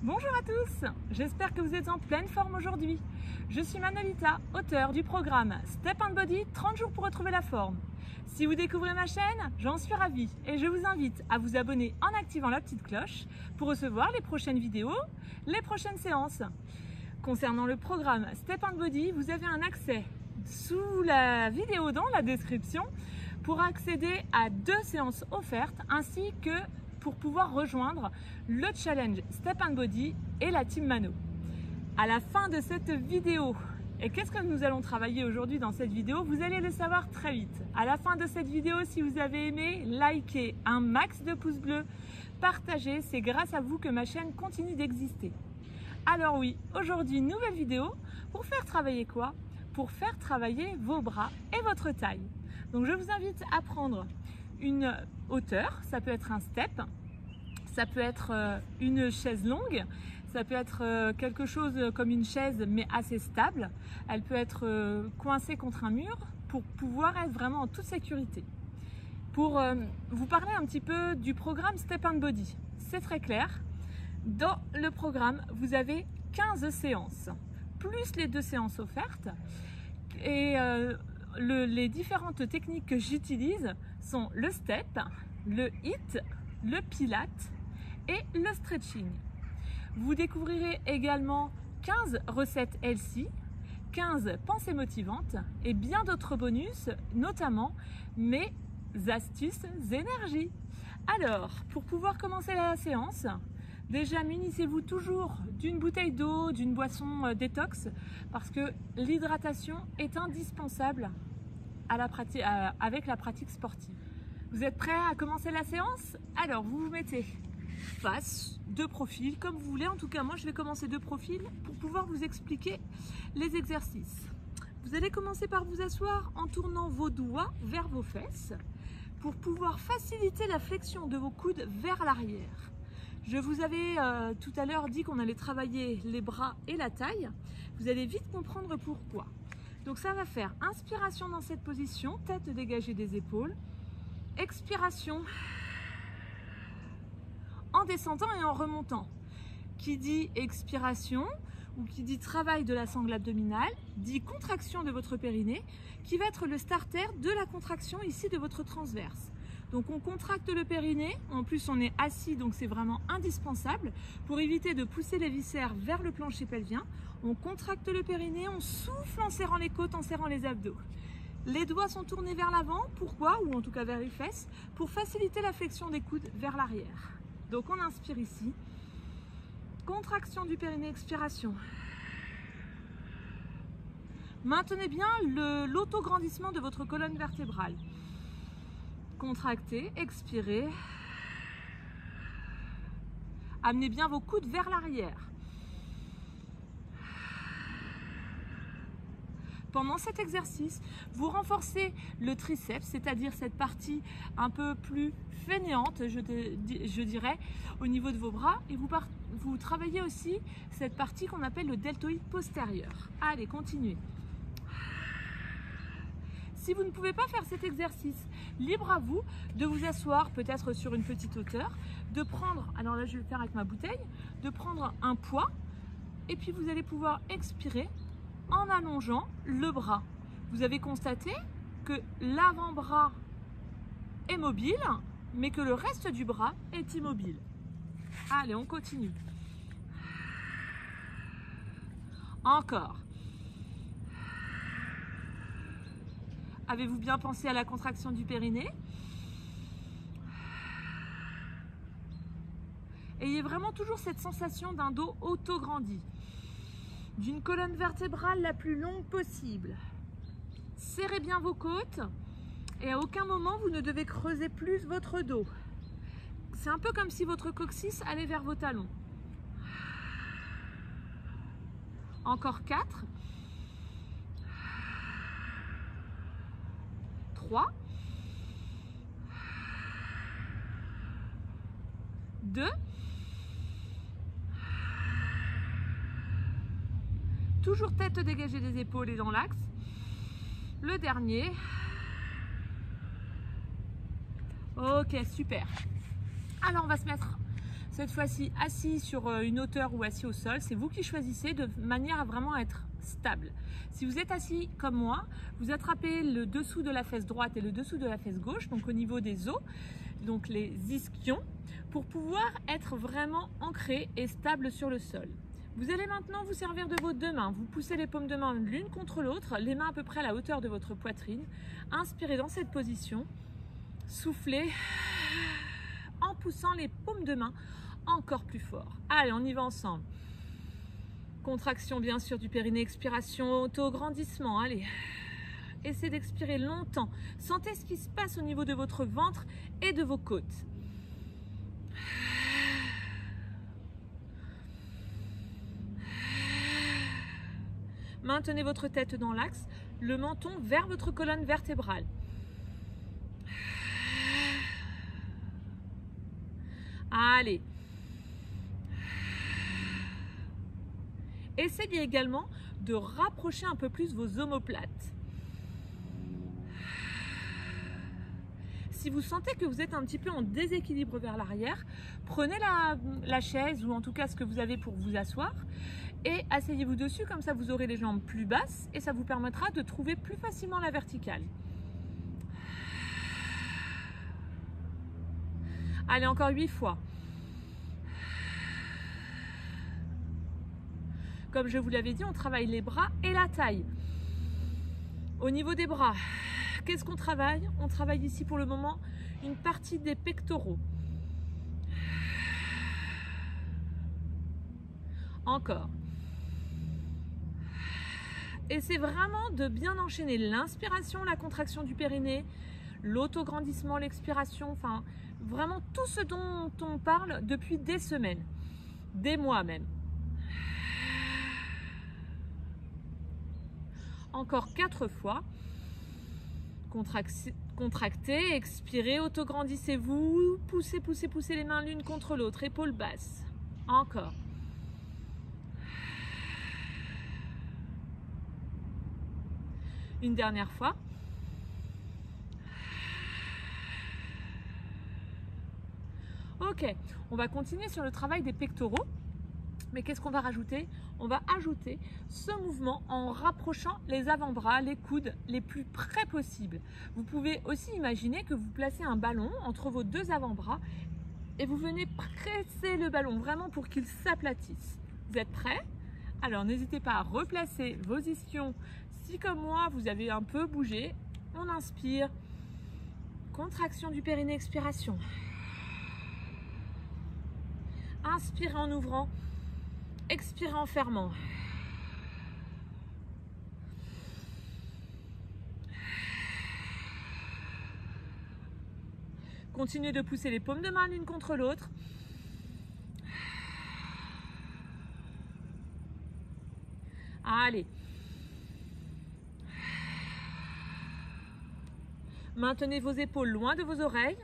Bonjour à tous, j'espère que vous êtes en pleine forme aujourd'hui. Je suis Manolita, auteure du programme Step and Body 30 jours pour retrouver la forme. Si vous découvrez ma chaîne, j'en suis ravie et je vous invite à vous abonner en activant la petite cloche pour recevoir les prochaines vidéos, les prochaines séances. Concernant le programme Step and Body, vous avez un accès sous la vidéo dans la description pour accéder à 2 séances offertes ainsi que pour pouvoir rejoindre le challenge Step and Body et la Team Mano. À la fin de cette vidéo, et qu'est-ce que nous allons travailler aujourd'hui dans cette vidéo? Vous allez le savoir très vite. À la fin de cette vidéo, si vous avez aimé, likez, un max de pouces bleus, partagez, c'est grâce à vous que ma chaîne continue d'exister. Alors oui, aujourd'hui, nouvelle vidéo pour faire travailler quoi? Pour faire travailler vos bras et votre taille. Donc je vous invite à prendre une hauteur, ça peut être un step, ça peut être une chaise longue, ça peut être quelque chose comme une chaise mais assez stable, elle peut être coincée contre un mur pour pouvoir être vraiment en toute sécurité. Pour vous parler un petit peu du programme Step and Body, c'est très clair, dans le programme vous avez 15 séances, plus les 2 séances offertes et les différentes techniques que j'utilise sont le step, le hit, le pilate et le stretching. Vous découvrirez également 15 recettes healthy, 15 pensées motivantes et bien d'autres bonus, notamment mes astuces énergie. Alors, pour pouvoir commencer la séance, déjà munissez-vous toujours d'une bouteille d'eau, d'une boisson détox, parce que l'hydratation est indispensable avec la pratique sportive. Vous êtes prêts à commencer la séance? Alors vous vous mettez face, de profil, comme vous voulez. En tout cas, moi je vais commencer de profil pour pouvoir vous expliquer les exercices. Vous allez commencer par vous asseoir en tournant vos doigts vers vos fesses pour pouvoir faciliter la flexion de vos coudes vers l'arrière. Je vous avais tout à l'heure dit qu'on allait travailler les bras et la taille. Vous allez vite comprendre pourquoi. Donc ça va faire inspiration dans cette position, tête dégagée des épaules. Expiration en descendant et en remontant. Qui dit expiration ou qui dit travail de la sangle abdominale, dit contraction de votre périnée, qui va être le starter de la contraction ici de votre transverse. Donc on contracte le périnée, en plus on est assis donc c'est vraiment indispensable pour éviter de pousser les viscères vers le plancher pelvien. On contracte le périnée, on souffle en serrant les côtes, en serrant les abdos. Les doigts sont tournés vers l'avant, pourquoi? Ou en tout cas vers les fesses, pour faciliter la flexion des coudes vers l'arrière. Donc on inspire ici, contraction du périnée, expiration. Maintenez bien l'autograndissement de votre colonne vertébrale. Contractez, expirez. Amenez bien vos coudes vers l'arrière. Pendant cet exercice, vous renforcez le triceps, c'est-à-dire cette partie un peu plus fainéante, je dirais, au niveau de vos bras. Et vous travaillez aussi cette partie qu'on appelle le deltoïde postérieur. Allez, continuez. Si vous ne pouvez pas faire cet exercice, libre à vous de vous asseoir peut-être sur une petite hauteur, de prendre, alors là je vais le faire avec ma bouteille, de prendre un poids et puis vous allez pouvoir expirer en allongeant le bras. Vous avez constaté que l'avant-bras est mobile, mais que le reste du bras est immobile. Allez, on continue. Encore. Avez-vous bien pensé à la contraction du périnée? Ayez vraiment toujours cette sensation d'un dos auto-grandi, d'une colonne vertébrale la plus longue possible. Serrez bien vos côtes et à aucun moment vous ne devez creuser plus votre dos. C'est un peu comme si votre coccyx allait vers vos talons. Encore 4. 3, 2, toujours tête dégagée des épaules et dans l'axe. Le dernier. Ok, super. Alors on va se mettre Cette fois-ci, assis sur une hauteur ou assis au sol, c'est vous qui choisissez de manière à vraiment être stable. Si vous êtes assis comme moi, vous attrapez le dessous de la fesse droite et le dessous de la fesse gauche, donc au niveau des os, donc les ischions, pour pouvoir être vraiment ancré et stable sur le sol. Vous allez maintenant vous servir de vos deux mains. Vous poussez les paumes de main l'une contre l'autre, les mains à peu près à la hauteur de votre poitrine. Inspirez dans cette position. Soufflez en poussant les paumes de main encore plus fort. Allez, on y va ensemble. Contraction bien sûr du périnée, expiration, auto-grandissement. Allez, essayez d'expirer longtemps. Sentez ce qui se passe au niveau de votre ventre et de vos côtes. Maintenez votre tête dans l'axe, le menton vers votre colonne vertébrale. Allez. Essayez également de rapprocher un peu plus vos omoplates. Si vous sentez que vous êtes un petit peu en déséquilibre vers l'arrière, prenez la chaise ou en tout cas ce que vous avez pour vous asseoir et asseyez-vous dessus, comme ça vous aurez les jambes plus basses et ça vous permettra de trouver plus facilement la verticale. Allez, encore 8 fois. Comme je vous l'avais dit, on travaille les bras et la taille. Au niveau des bras, qu'est-ce qu'on travaille? On travaille ici pour le moment une partie des pectoraux. Encore. Et c'est vraiment de bien enchaîner l'inspiration, la contraction du périnée, l'autograndissement, l'expiration, enfin vraiment tout ce dont on parle depuis des semaines, des mois même. Encore 4 fois. Contractez, expirez, autograndissez-vous, poussez, poussez, poussez les mains l'une contre l'autre, épaules basses. Encore. Une dernière fois. Ok, on va continuer sur le travail des pectoraux. Mais qu'est-ce qu'on va rajouter? On va ajouter ce mouvement en rapprochant les avant-bras, les coudes les plus près possible. Vous pouvez aussi imaginer que vous placez un ballon entre vos deux avant-bras et vous venez presser le ballon vraiment pour qu'il s'aplatisse. Vous êtes prêts? Alors n'hésitez pas à replacer vos ischions. Si comme moi vous avez un peu bougé, on inspire. Contraction du périnée, expiration. Inspirez en ouvrant. Expirez en fermant. Continuez de pousser les paumes de main l'une contre l'autre. Allez. Maintenez vos épaules loin de vos oreilles.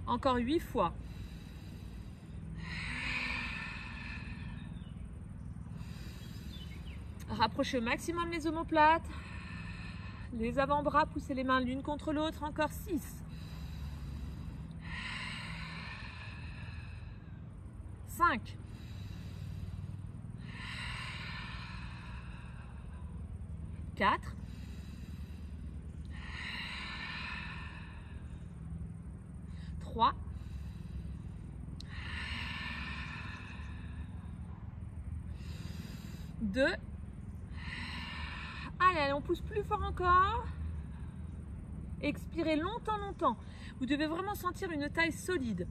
Encore 8 fois. Rapprochez au maximum les omoplates. Les avant-bras, poussez les mains l'une contre l'autre. Encore 6. 5. 4. 3, 2, allez, on pousse plus fort encore. Expirez longtemps, longtemps. Vous devez vraiment sentir une taille solide.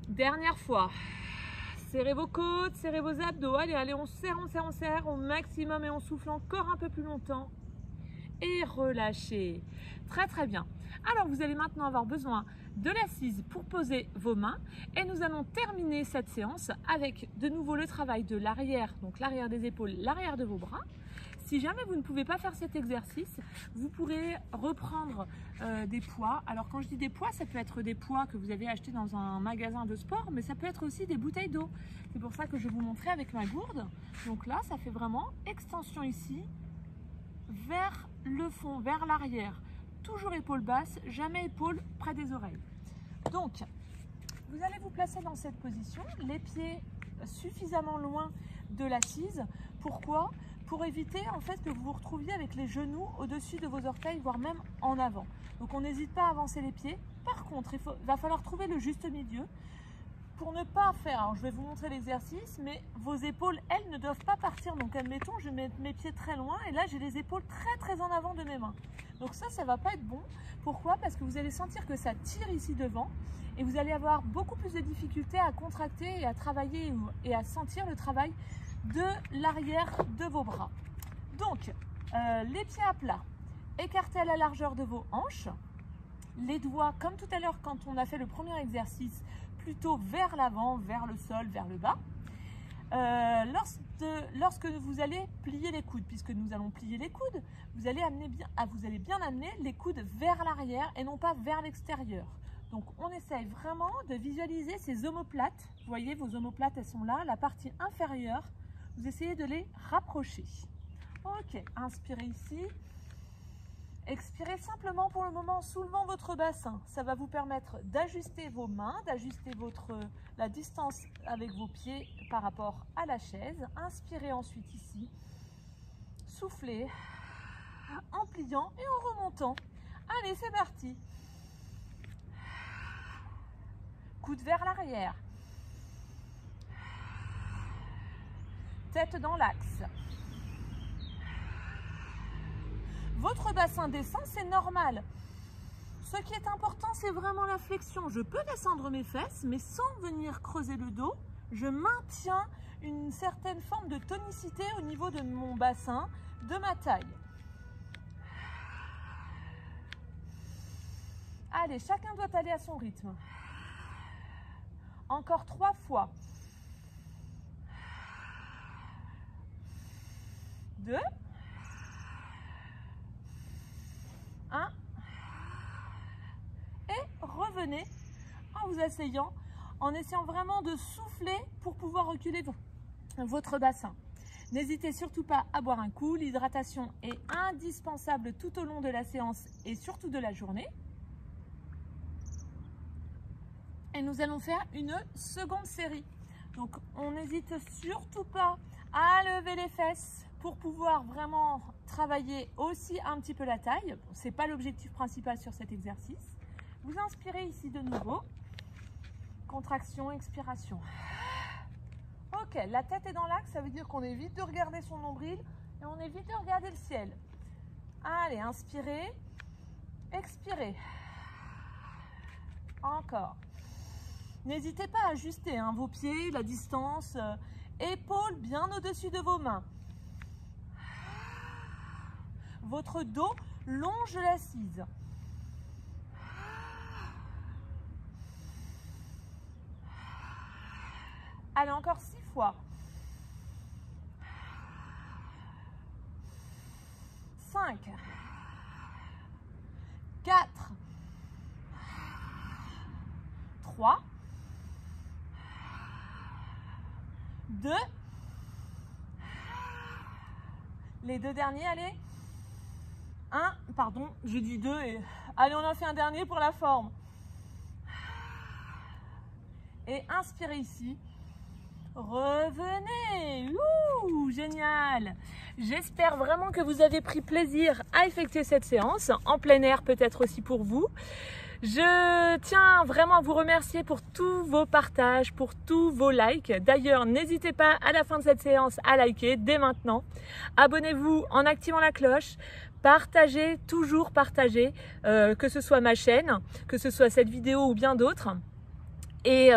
Dernière fois. Serrez vos côtes, serrez vos abdos. Allez, allez, on serre, on serre, on serre au maximum et on souffle encore un peu plus longtemps. et relâchez. Très très bien. Alors vous allez maintenant avoir besoin de l'assise pour poser vos mains et nous allons terminer cette séance avec de nouveau le travail de l'arrière, donc l'arrière des épaules, l'arrière de vos bras. Si jamais vous ne pouvez pas faire cet exercice, vous pourrez reprendre des poids. Alors quand je dis des poids, ça peut être des poids que vous avez achetés dans un magasin de sport, mais ça peut être aussi des bouteilles d'eau. C'est pour ça que je vais vous montrer avec ma gourde. Donc là, ça fait vraiment extension ici, vers le fond, vers l'arrière. Toujours épaule basse, jamais épaule près des oreilles. Donc, vous allez vous placer dans cette position, les pieds suffisamment loin de l'assise. Pourquoi ? Pour éviter en fait que vous vous retrouviez avec les genoux au-dessus de vos orteils, voire même en avant. Donc on n'hésite pas à avancer les pieds. Par contre, va falloir trouver le juste milieu pour ne pas faire, alors je vais vous montrer l'exercice, mais vos épaules, elles, ne doivent pas partir. Donc admettons, je mets mes pieds très loin et là j'ai les épaules très en avant de mes mains. Donc ça ne va pas être bon. Pourquoi ? Parce que vous allez sentir que ça tire ici devant et vous allez avoir beaucoup plus de difficultés à contracter et à travailler et à sentir le travail de l'arrière de vos bras. Donc, les pieds à plat, écartés à la largeur de vos hanches, les doigts, comme tout à l'heure quand on a fait le premier exercice, plutôt vers l'avant, vers le sol, vers le bas. Lorsque vous allez plier les coudes, puisque nous allons plier les coudes, vous allez bien amener les coudes vers l'arrière et non pas vers l'extérieur. Donc on essaye vraiment de visualiser ces omoplates. Vous voyez, vos omoplates, elles sont là, la partie inférieure. Vous essayez de les rapprocher. Ok, inspirez ici. Expirez simplement pour le moment en soulevant votre bassin. Ça va vous permettre d'ajuster vos mains, d'ajuster la distance avec vos pieds par rapport à la chaise. Inspirez ensuite ici. Soufflez en pliant et en remontant. Allez, c'est parti. Coude vers l'arrière. Tête dans l'axe. Votre bassin descend, c'est normal. Ce qui est important, c'est vraiment la flexion. Je peux descendre mes fesses, mais sans venir creuser le dos. Je maintiens une certaine forme de tonicité au niveau de mon bassin, de ma taille. Allez, chacun doit aller à son rythme. Encore 3 fois. 2, 1, et revenez en vous asseyant, en essayant vraiment de souffler pour pouvoir reculer votre bassin. N'hésitez surtout pas à boire un coup, l'hydratation est indispensable tout au long de la séance et surtout de la journée. Et nous allons faire une seconde série. Donc on n'hésite surtout pas à lever les fesses pour pouvoir vraiment travailler aussi un petit peu la taille. Ce n'est pas l'objectif principal sur cet exercice. Vous inspirez ici de nouveau. Contraction, expiration. Ok, la tête est dans l'axe, ça veut dire qu'on évite de regarder son nombril et on évite de regarder le ciel. Allez, inspirez, expirez. Encore. N'hésitez pas à ajuster vos pieds, la distance, épaules bien au-dessus de vos mains. Votre dos longe l'assise. Allez, encore 6 fois. 5, 4, 3, 2, les 2 derniers, allez. 1, pardon, j'ai dit 2 et allez, on en fait un dernier pour la forme. Et inspirez ici. Revenez. Ouh, génial. J'espère vraiment que vous avez pris plaisir à effectuer cette séance, en plein air peut-être aussi pour vous. Je tiens vraiment à vous remercier pour tous vos partages, pour tous vos likes. D'ailleurs, n'hésitez pas à la fin de cette séance à liker dès maintenant. Abonnez-vous en activant la cloche. Partagez, toujours partagez, que ce soit ma chaîne, que ce soit cette vidéo ou bien d'autres. Et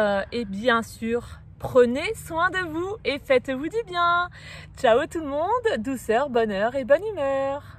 bien sûr, prenez soin de vous et faites-vous du bien. Ciao tout le monde, douceur, bonheur et bonne humeur.